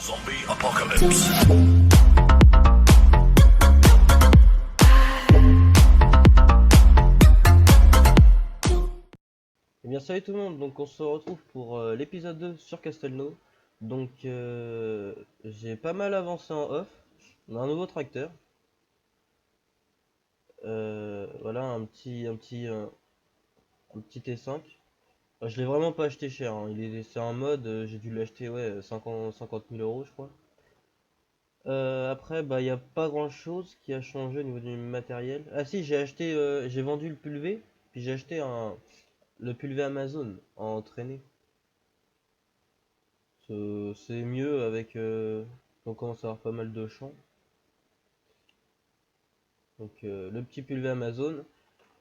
Zombie Apocalypse. Eh bien salut tout le monde, donc on se retrouve pour l'épisode 2 sur Castelnau. Donc j'ai pas mal avancé en off, on a un nouveau tracteur. Voilà un petit T5. Je l'ai vraiment pas acheté cher, hein. C'est un mode, j'ai dû l'acheter ouais 50 000 euros je crois. Après bah il n'y a pas grand chose qui a changé au niveau du matériel. Ah si j'ai vendu le pulvé, puis j'ai acheté le pulvé Amazon en traînée. C'est mieux avec. On commence à avoir pas mal de champs. Donc le petit pulvé Amazon.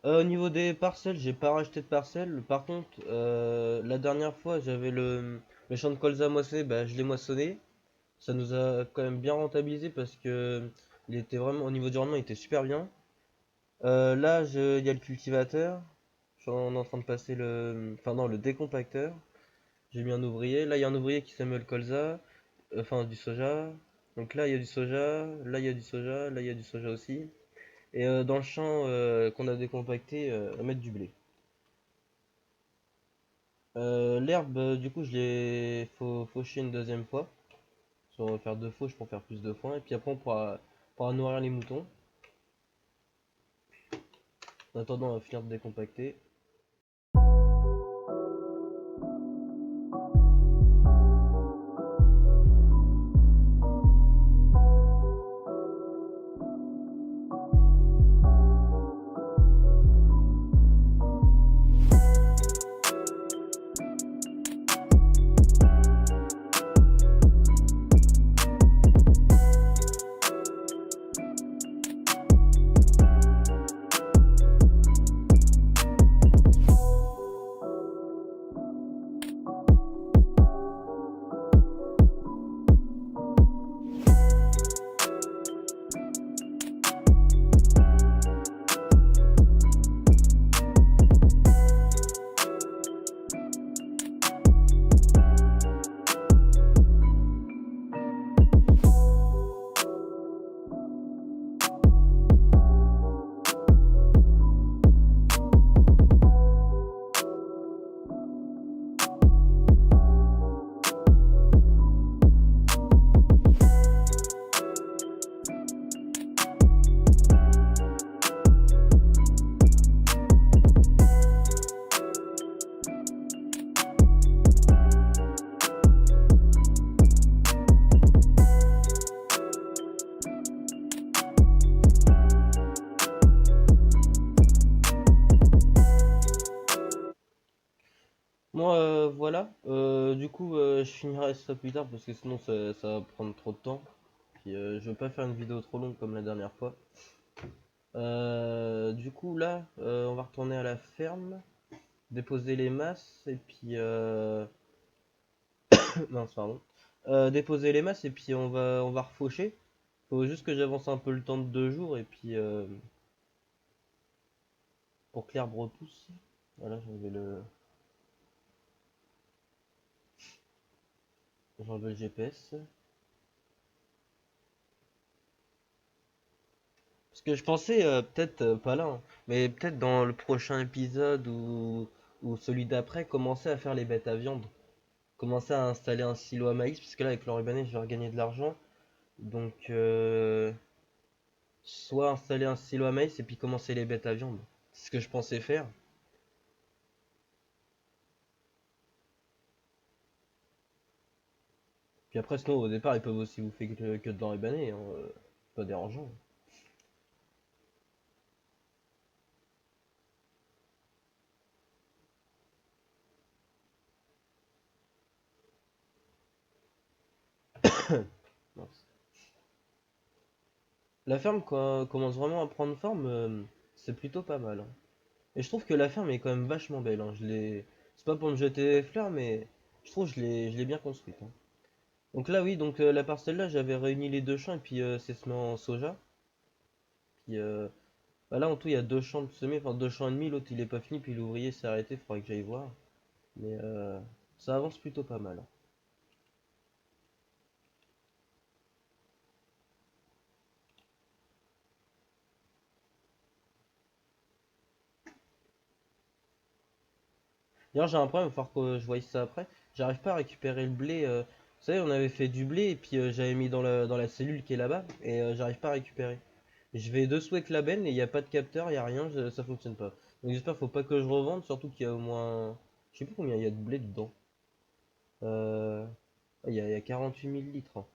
Au niveau des parcelles, j'ai pas racheté de parcelles. Par contre, la dernière fois, j'avais le champ de colza moissonné, bah, je l'ai moissonné. Ça nous a quand même bien rentabilisé parce que il était vraiment au niveau du rendement, il était super bien. Là, il y a le cultivateur. Je suis en train de passer enfin non, le décompacteur. J'ai mis un ouvrier. Là, il y a un ouvrier qui sème le colza. Enfin du soja. Donc là il y a du soja, là il y a du soja, là il y a du soja aussi. Et dans le champ qu'on a décompacté, on va mettre du blé. L'herbe, du coup, je l'ai fauché une deuxième fois. On va faire deux fauches pour faire plus de foin. Et puis après, pourra nourrir les moutons. En attendant, on va finir de décompacter. Moi, voilà. Du coup, je finirai ça plus tard parce que sinon ça va prendre trop de temps. Puis je veux pas faire une vidéo trop longue comme la dernière fois. Du coup, là, on va retourner à la ferme, déposer les masses et puis mince, pardon. Déposer les masses et puis on va refaucher. Faut juste que j'avance un peu le temps de 2 jours et puis pour que l'herbe repousse. Voilà, j'enlève le GPS. Parce que je pensais peut-être pas là, hein, mais peut-être dans le prochain épisode ou celui d'après, commencer à faire les bêtes à viande. Commencer à installer un silo à maïs, parce que là avec l'Oribané je vais regagner de l'argent. Donc soit installer un silo à maïs et puis commencer les bêtes à viande. C'est ce que je pensais faire. Puis après, sinon, au départ, ils peuvent aussi vous faire que de l'Oribané, hein, pas dérangeant. Mince. La ferme commence vraiment à prendre forme, c'est plutôt pas mal, hein. Et je trouve que la ferme est quand même vachement belle, hein. C'est pas pour me jeter des fleurs, mais je trouve que je l'ai bien construite, hein. Donc là, oui, donc la parcelle là, j'avais réuni les deux champs et puis c'est semé en soja. Puis bah là, en tout, il y a deux champs de semés, enfin 2 champs et demi. L'autre, il est pas fini, puis l'ouvrier s'est arrêté, faudrait que j'aille voir. Mais ça avance plutôt pas mal, hein. D'ailleurs, j'ai un problème, il va falloir que je voie ça après. J'arrive pas à récupérer le blé. Vous savez, on avait fait du blé et puis j'avais mis dans la cellule qui est là-bas et j'arrive pas à récupérer. Je vais dessous avec la benne et il n'y a pas de capteur, il n'y a rien, ça fonctionne pas. Donc j'espère faut pas que je revende, surtout qu'il y a au moins. Je sais pas combien il y a de blé dedans. Euh... il y a 48 000 litres, hein.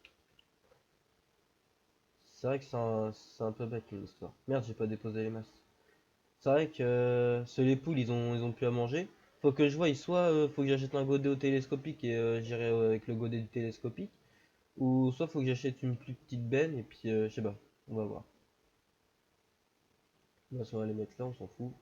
C'est vrai que c'est un peu bête l'histoire. Merde, j'ai pas déposé les masses. C'est vrai que les poules ils ont plus à manger. Faut que je vois, soit faut que j'achète un godet au télescopique et j'irai avec le godet du télescopique, ou soit faut que j'achète une plus petite benne et puis je sais pas, on va voir. Bon, on va les mettre là, on s'en fout.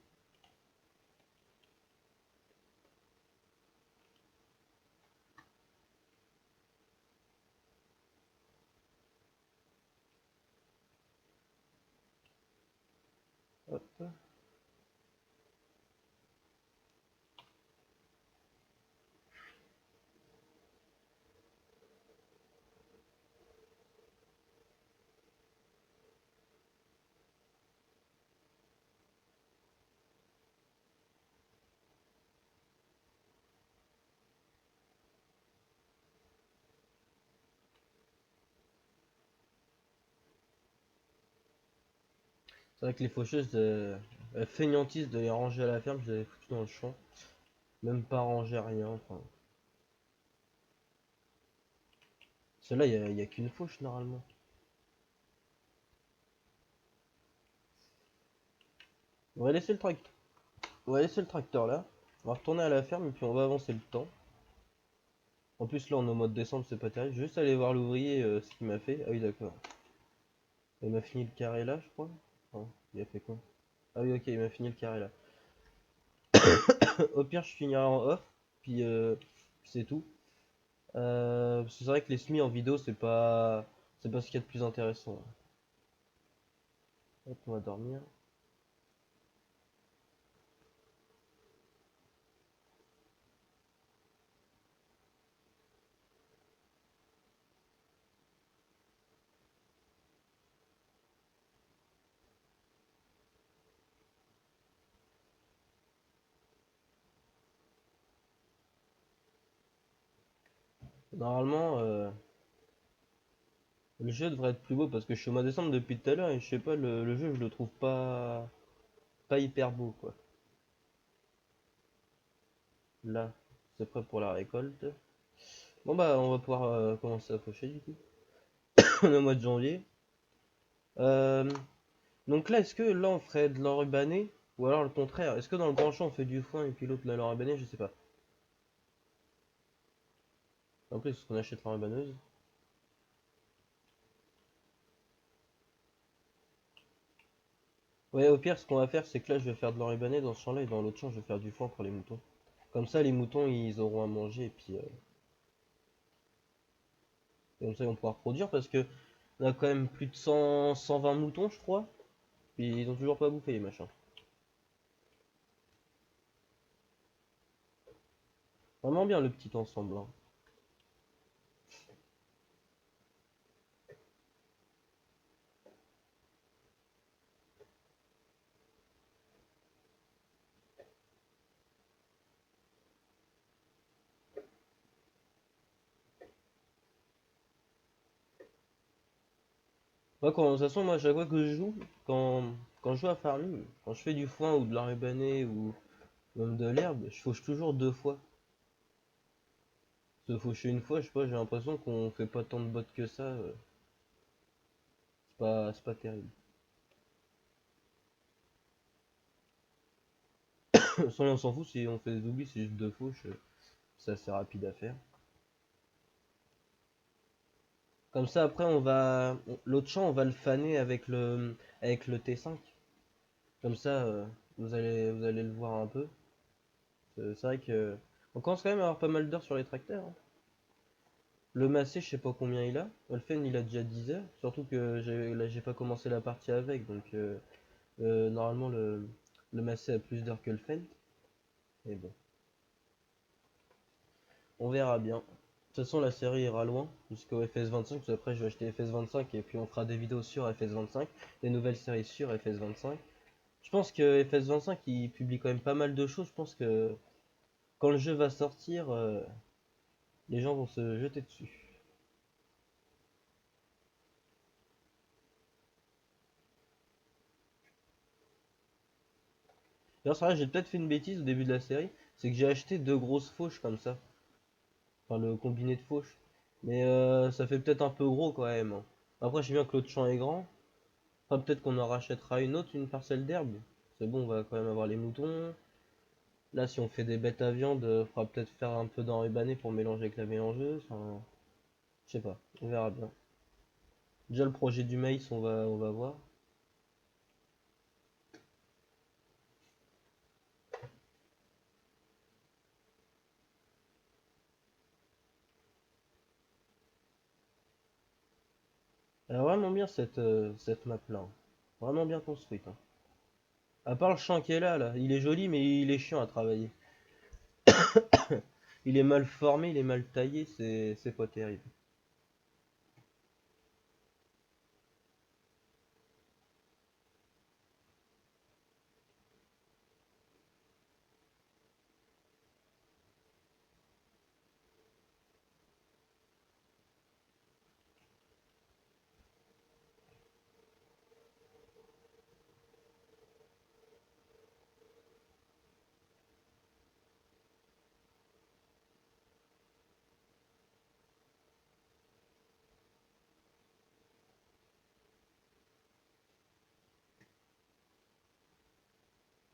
Hop. C'est vrai que les faucheuses, feignantise de les ranger à la ferme, je les avais foutu dans le champ. Même pas ranger rien, enfin. Celle-là, y a qu'une fauche normalement. On va laisser le tracteur. On va laisser le tracteur là. On va retourner à la ferme et puis on va avancer le temps. En plus là on est au mois de décembre, c'est pas terrible. Je vais juste aller voir l'ouvrier ce qu'il m'a fait. Ah oui d'accord. Il m'a fini le carré là je crois. Non, il a fait quoi? Ah oui ok, il m'a fini le carré là. Au pire je finirai en off. Puis c'est tout. C'est vrai que les semis en vidéo c'est pas ce qu'il y a de plus intéressant. Hop, on va dormir. Normalement le jeu devrait être plus beau parce que je suis au mois de décembre depuis tout à l'heure et je sais pas le jeu je le trouve pas hyper beau quoi. Là, c'est prêt pour la récolte. Bon bah on va pouvoir commencer à faucher du coup. On est au mois de janvier. Euh, donc là, est-ce que là on ferait de l'enrubané ou alors le contraire? Est-ce que dans le grand champ on fait du foin et puis l'autre de l'enrubané? Je sais pas. En plus, est-ce qu'on achète l'enrubaneuse? Ouais, au pire, ce qu'on va faire, c'est que là je vais faire de l'enrubané dans ce champ-là et dans l'autre champ je vais faire du foin pour les moutons. Comme ça, les moutons ils auront à manger et comme ça ils vont pouvoir produire parce que on a quand même plus de 120 moutons, je crois. Puis ils ont toujours pas bouffé les machins. Vraiment bien le petit ensemble, hein. Moi, de toute façon, moi, à chaque fois que je joue, quand je joue à Farming, quand je fais du foin ou de la rubanée ou même de l'herbe, je fauche toujours deux fois. Se faucher une fois, je sais pas, j'ai l'impression qu'on fait pas tant de bottes que ça. C'est pas terrible. Sans on s'en fout si on fait des oublis, c'est juste deux fauches, c'est assez rapide à faire. Comme ça, après, l'autre champ, on va le faner avec le T5. Comme ça, vous allez le voir un peu. C'est vrai que on commence quand même à avoir pas mal d'heures sur les tracteurs, hein. Le massé, je sais pas combien il a. Wolfen, il a déjà 10 heures. Surtout que là, j'ai pas commencé la partie avec. Donc, normalement, le massé a plus d'heures que le Fent. Mais bon, on verra bien. De toute façon, la série ira loin jusqu'au FS25. Puis après, je vais acheter FS25 et puis on fera des vidéos sur FS25. Des nouvelles séries sur FS25. Je pense que FS25 il publie quand même pas mal de choses. Je pense que quand le jeu va sortir, les gens vont se jeter dessus. D'ailleurs, c'est vrai, j'ai peut-être fait une bêtise au début de la série, c'est que j'ai acheté deux grosses fauches comme ça, enfin le combiné de fauches. Mais ça fait peut-être un peu gros quand même, hein. Après, je sais bien que l'autre champ est grand. Enfin, peut-être qu'on en rachètera une autre, une parcelle d'herbe. C'est bon, on va quand même avoir les moutons. Là, si on fait des bêtes à viande, faudra peut-être faire un peu d'enrubané pour mélanger avec la mélangeuse. Enfin, je sais pas, on verra bien. Déjà, le projet du maïs, on va voir. Elle est vraiment bien cette map-là, hein. Vraiment bien construite, hein. À part le champ qui est là, il est joli, mais il est chiant à travailler. Il est mal formé, il est mal taillé, c'est pas terrible.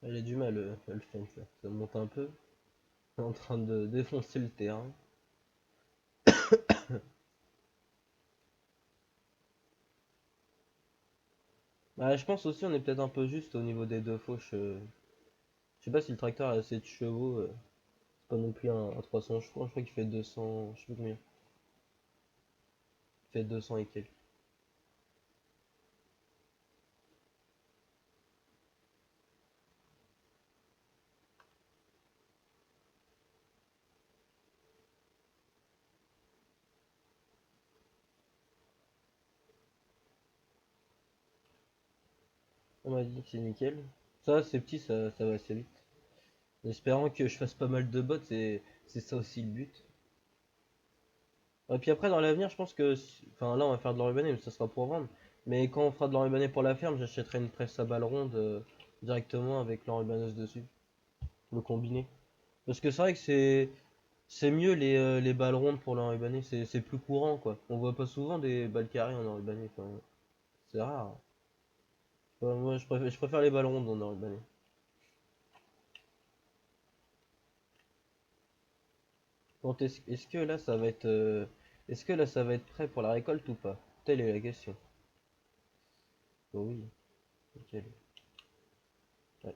Elle a du mal, le fence, là. Ça monte un peu. On est en train de défoncer le terrain. Bah, je pense aussi on est peut-être un peu juste au niveau des deux fauches. Je sais pas si le tracteur a assez de chevaux. C'est pas non plus un 300 chevaux. Je crois qu'il fait 200. Je sais plus combien. Il fait 200 et quelques. On m'a dit que c'est nickel. Ça, c'est petit, ça va assez vite. En espérant que je fasse pas mal de bots, c'est ça aussi le but. Et puis après, dans l'avenir, je pense que. Enfin, là, on va faire de l'enrubané, mais ça sera pour vendre. Mais quand on fera de l'enrubané pour la ferme, j'achèterai une presse à balles rondes directement avec l'enrubaneuse dessus. Le combiné. Parce que c'est vrai que c'est mieux les balles rondes pour l'enrubané, c'est plus courant quoi. On voit pas souvent des balles carrées en enrubané, enfin, c'est rare. Moi je préfère les balles rondes en enrubané. Bon, est-ce que là ça va être est-ce que là ça va être prêt pour la récolte ou pas? Telle est la question. Oh oui, nickel. Ouais.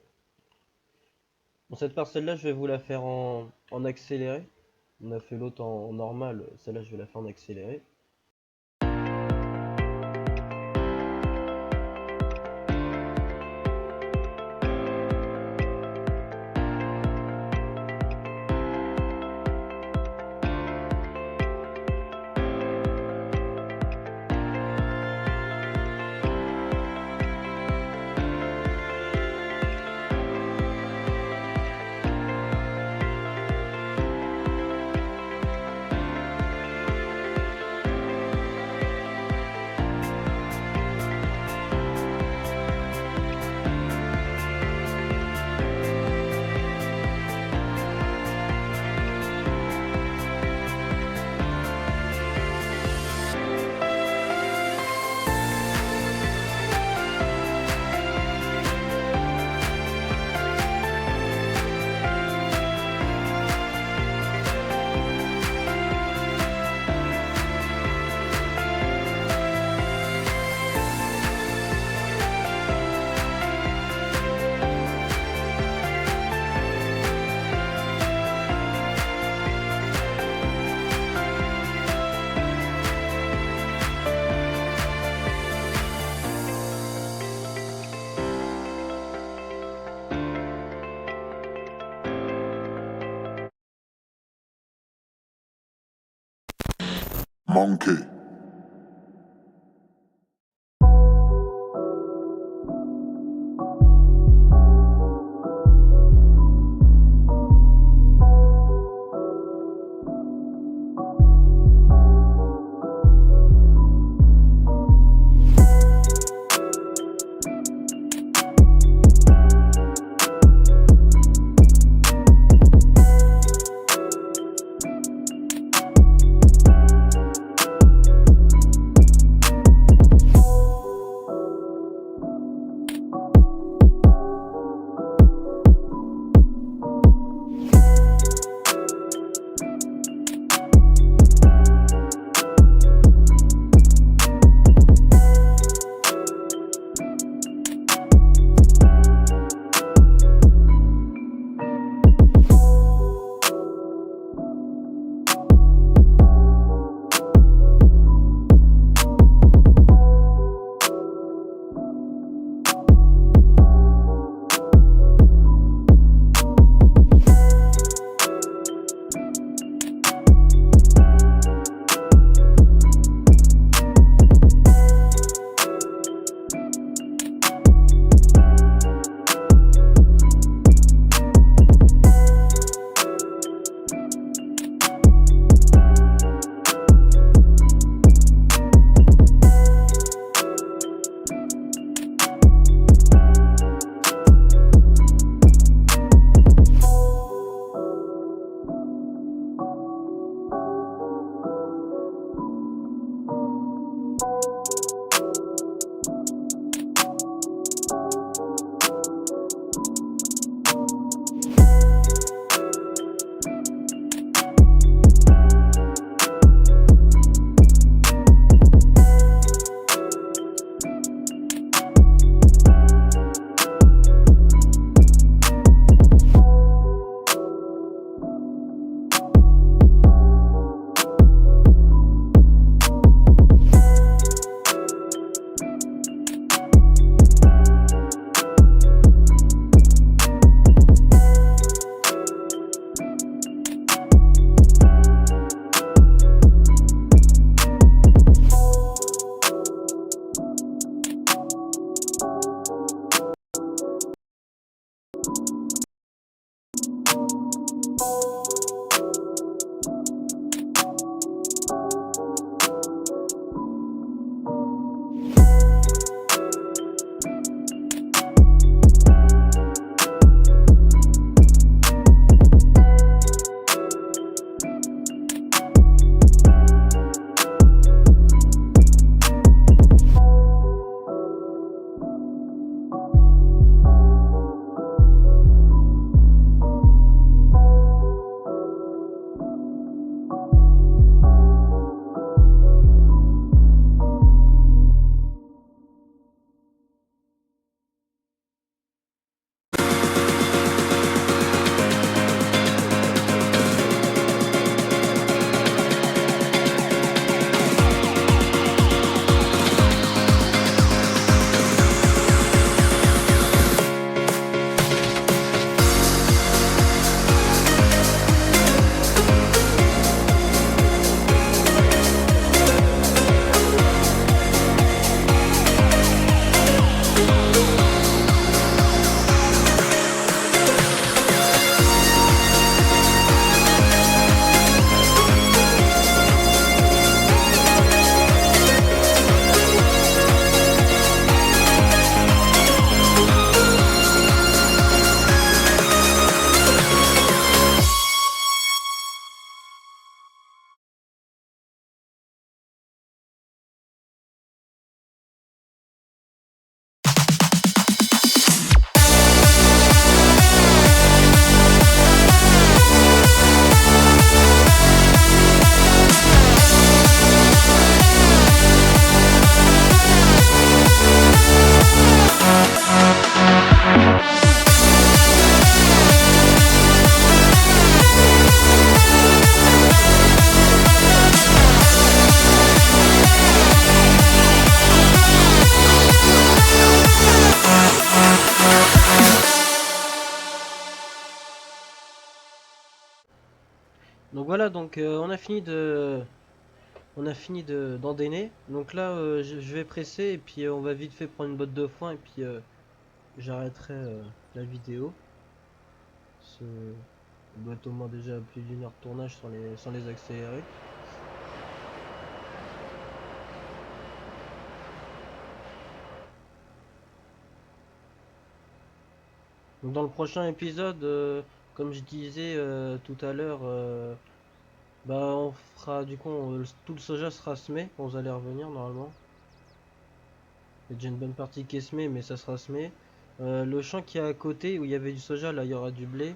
Bon, cette parcelle là je vais vous la faire en accéléré. On a fait l'autre en normal, celle-là je vais la faire en accéléré. Monkey. Donc voilà, donc on a fini d'endainer. Donc là, je vais presser et puis on va vite fait prendre une botte de foin et puis j'arrêterai la vidéo. Ce doit être au moins déjà plus d'une heure de tournage sans les accélérer. Donc dans le prochain épisode, comme je disais tout à l'heure, bah on fera du coup tout le soja sera semé quand vous allez revenir normalement. Il y a déjà une bonne partie qui est semée, mais ça sera semé. Le champ qui est à côté où il y avait du soja, là il y aura du blé.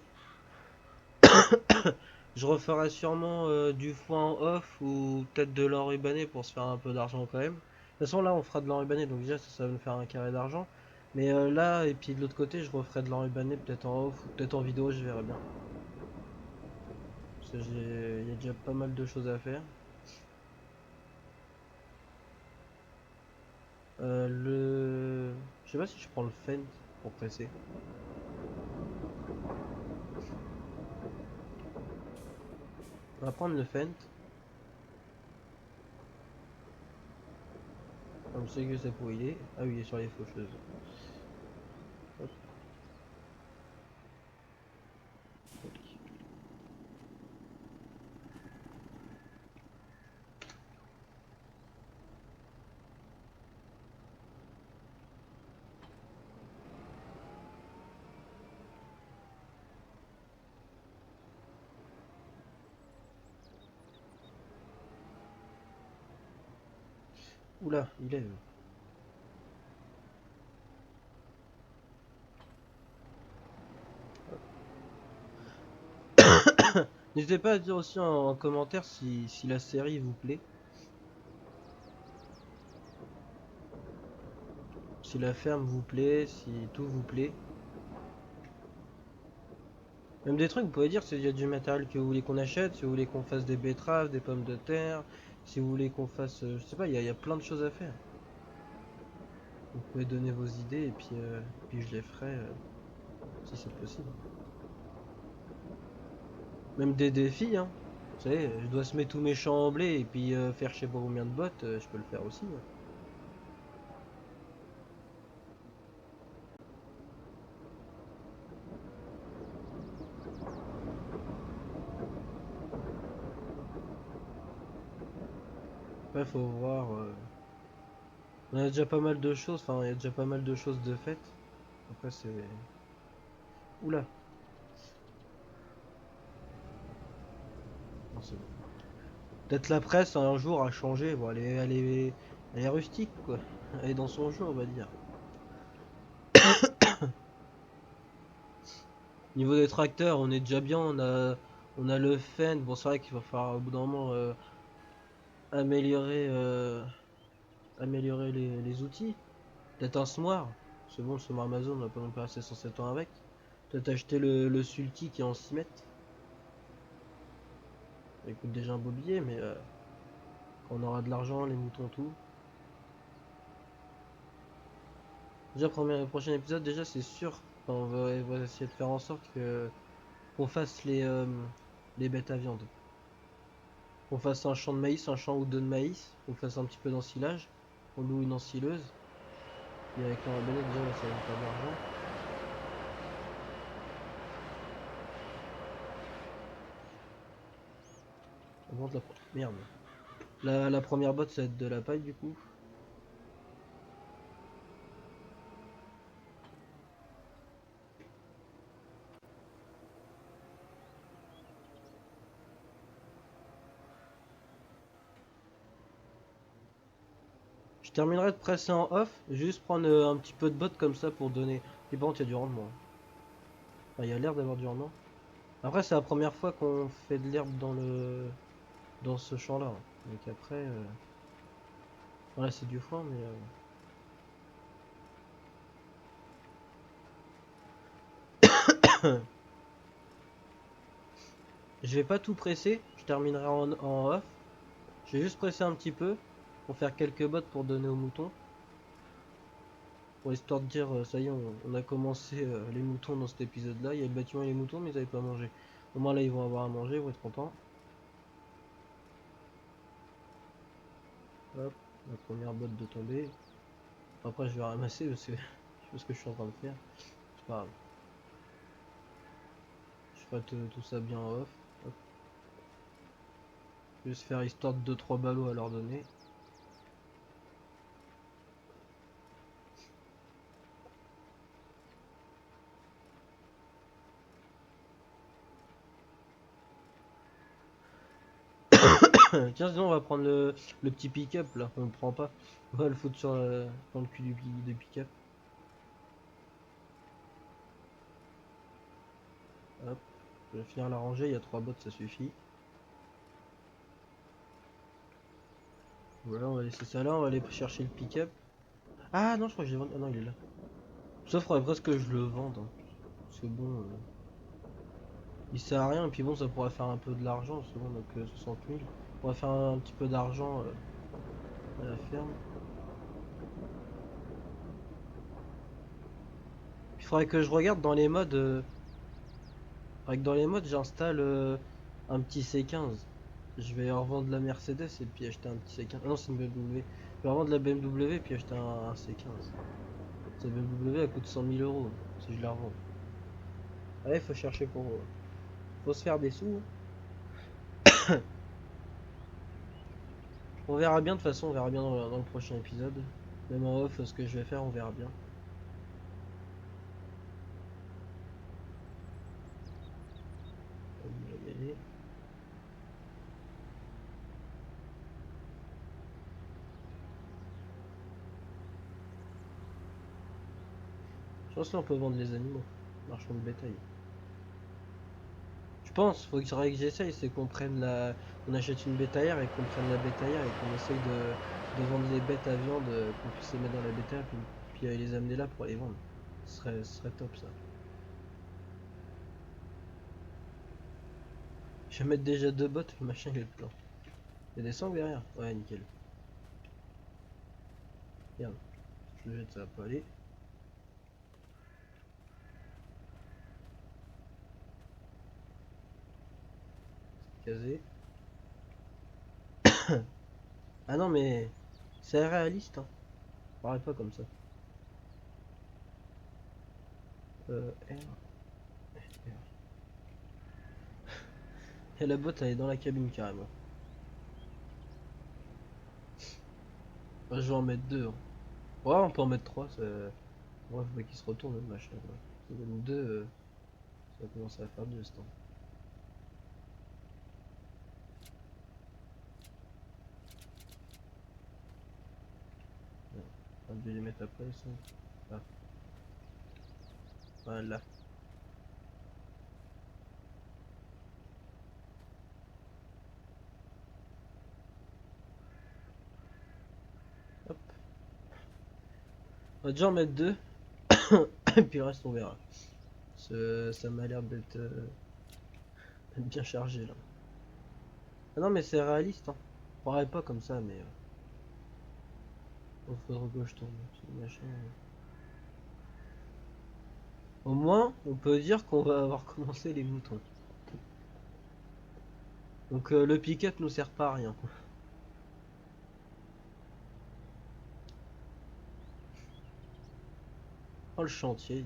Je referai sûrement du foin en off ou peut-être de l'enrubané pour se faire un peu d'argent quand même. De toute façon là on fera de l'enrubané donc déjà ça va nous faire un carré d'argent. Mais là et puis de l'autre côté je referai de l'enrubané peut-être en off ou peut-être en vidéo, je verrai bien. Parce que il y a déjà pas mal de choses à faire. Je sais pas si je prends le Fent pour presser. On va prendre le Fent. On sait que c'est pour il est. Ah oui, il est sur les faucheuses. Hop. Oula, il est. N'hésitez pas à dire aussi en commentaire si la série vous plaît. Si la ferme vous plaît, si tout vous plaît. Même des trucs, vous pouvez dire s'il y a du matériel que vous voulez qu'on achète, si vous voulez qu'on fasse des betteraves, des pommes de terre, si vous voulez qu'on fasse... je sais pas, il y a plein de choses à faire. Vous pouvez donner vos idées et puis je les ferai si c'est possible. Même des défis, hein. Vous savez, je dois semer tous mes champs en blé et puis faire je sais pas combien de bottes, je peux le faire aussi. Hein. Ouais, faut voir. On a déjà pas mal de choses, enfin, il y a déjà pas mal de choses de faites. Après, c'est. Oula! Non, c'est bon. Peut-être la presse un jour a changé. Bon, elle est rustique, quoi. Elle est dans son jeu, on va dire. Niveau des tracteurs, on est déjà bien. On a le Fendt. Bon, c'est vrai qu'il va falloir au bout d'un moment améliorer, améliorer les outils. Peut-être un semoir. C'est bon, le semoir Amazon, on va pas non plus rester 107 ans avec. Peut-être acheter le Sulti qui est en 6 mètres. Il coûte déjà un beau billet, mais quand on aura de l'argent, les moutons, tout. Déjà, prochain épisode, déjà, c'est sûr. Enfin, on va essayer de faire en sorte que qu'on fasse les bêtes à viande. Qu'on fasse un champ de maïs, un champ ou deux de maïs. Qu'on fasse un petit peu d'ensilage. On loue une ensileuse. Et avec un bénet, déjà, là, ça va nous faire de l'argent. On vend de la... Merde. La première botte, ça va être de la paille, du coup. Je terminerai de presser en off. Juste prendre un petit peu de botte comme ça pour donner... Et bon, il y a du rendement. Enfin, il y a l'air d'avoir du rendement. Après, c'est la première fois qu'on fait de l'herbe dans ce champ-là. Donc après, voilà, c'est du foin, mais je vais pas tout presser. Je terminerai en off. Je vais juste presser un petit peu pour faire quelques bottes pour donner aux moutons. Pour histoire de dire, ça y est, on a commencé les moutons dans cet épisode-là. Il y a le bâtiment et les moutons, mais ils n'avaient pas mangé. Au moins là, ils vont avoir à manger, ils vont être contents. Hop, la première botte de tomber. Après je vais ramasser parce que je sais pas ce que je suis en train de faire. C'est pas grave. Je ferai tout ça bien en off. Hop. Juste faire histoire de 2-3 ballots à leur donner. Tiens, sinon on va prendre le petit pick-up là, on le prend pas. On va le foutre dans le cul du pick-up. Hop, je vais finir la rangée, il y a 3 bottes, ça suffit. Voilà, on va laisser ça là, on va aller chercher le pick-up. Ah non, je crois que je l'ai vendu. Ah non, il est là. Ça faudrait presque que je le vende, hein. Parce que bon, il sert à rien, et puis bon, ça pourrait faire un peu de l'argent, parce que bon, donc 60 000. On va faire un petit peu d'argent à la ferme. Il faudrait que je regarde dans les modes. Faudrait que dans les modes, j'installe un petit C15. Je vais revendre la Mercedes et puis acheter un petit C15. Ah non, c'est une BMW. Je vais revendre la BMW et puis acheter un C15. Cette BMW elle coûte 100 000 euros si je la revends. Ouais, il faut chercher pour. Faut se faire des sous, hein. On verra bien, de toute façon, on verra bien dans le prochain épisode. Même en off, ce que je vais faire, on verra bien. On va y aller. Je pense que là, on peut vendre les animaux. Marchand de bétail. Je pense, faudrait que j'essaye, c'est qu'on prenne on achète une bétaillère et qu'on prenne la bétaillère et qu'on essaye de vendre les bêtes à viande, qu'on puisse les mettre dans la bétaillère puis les amener là pour les vendre. Ce serait top ça. Je vais mettre déjà 2 bottes, le machin il est plein. Il y a des sangs derrière? Ouais, nickel. Merde, je le jette, ça va pas aller. Casé. Ah non, mais c'est réaliste, hein. Parle pas comme ça. R. Et la botte, elle est dans la cabine carrément. Bah, je vais en mettre 2, hein. Ouais, on peut en mettre 3. Ouais, faut pas qu'il se retourne le machin. Ouais. Ça donne 2, ça va commencer à faire 2 ce temps. Ouais. On va les mettre après, ça. Ah, voilà. Hop. On va déjà en mettre 2. Et puis le reste, on verra. Ça m'a l'air d'être bien chargé là. Ah non, mais c'est réaliste, hein. Pareil pas comme ça, mais. Faudra que je tourne. Ce machin. Au moins, on peut dire qu'on va avoir commencé les moutons. Donc le pick-up nous sert pas à rien. Oh le chantier.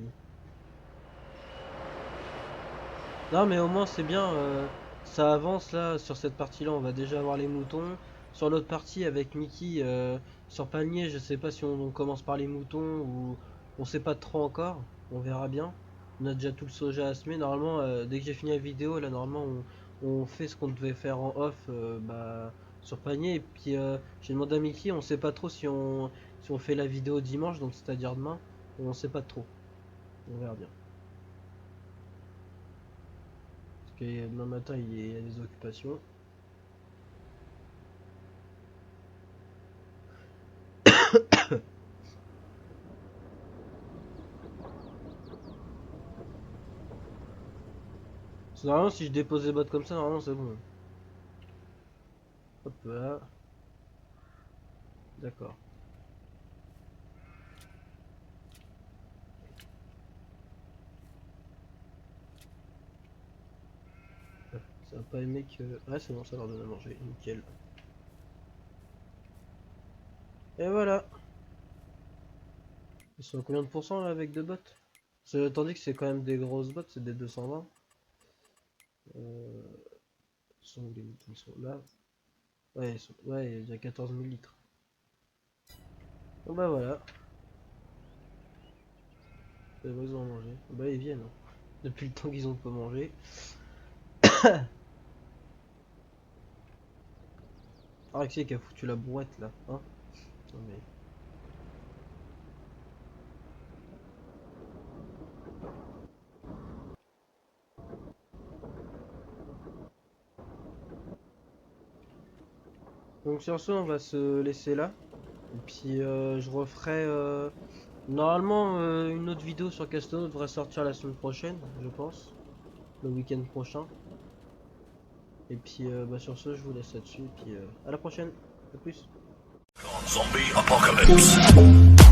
Non mais au moins c'est bien, ça avance là, sur cette partie là on va déjà avoir les moutons. Sur l'autre partie avec Mickey, sur Palmier je sais pas si on commence par les moutons ou on sait pas trop encore, on verra bien. On a déjà tout le soja à semer, normalement dès que j'ai fini la vidéo là normalement on fait ce qu'on devait faire en off sur Palmier. Et puis j'ai demandé à Mickey, on sait pas trop si on fait la vidéo dimanche, donc c'est à dire demain, on sait pas trop, on verra bien. Parce que demain matin il y a des occupations. Normalement, si je dépose les bottes comme ça, normalement c'est bon. Hop là. D'accord. Ça va pas aimer que. Ouais, c'est bon, ça leur donne à manger. Nickel. Et voilà. Ils sont à combien de pourcents là avec deux bots? Tandis que c'est quand même des grosses bots, c'est des 220. Euh, ils sont où les litres? Ils sont là. Ouais, ouais, il y a 14 000 litres. Bon bah voilà. Ils ont mangé. Bah ils viennent, hein. Depuis le temps qu'ils ont pas mangé. Ah, qui c'est qui a foutu la brouette là, hein? Non, mais... Donc sur ce, on va se laisser là. Et puis je referai normalement une autre vidéo sur Castlevania devrait sortir la semaine prochaine, je pense. Le week-end prochain. Et puis bah, sur ce, je vous laisse là-dessus. Et puis à la prochaine. A plus. Zombie Apocalypse.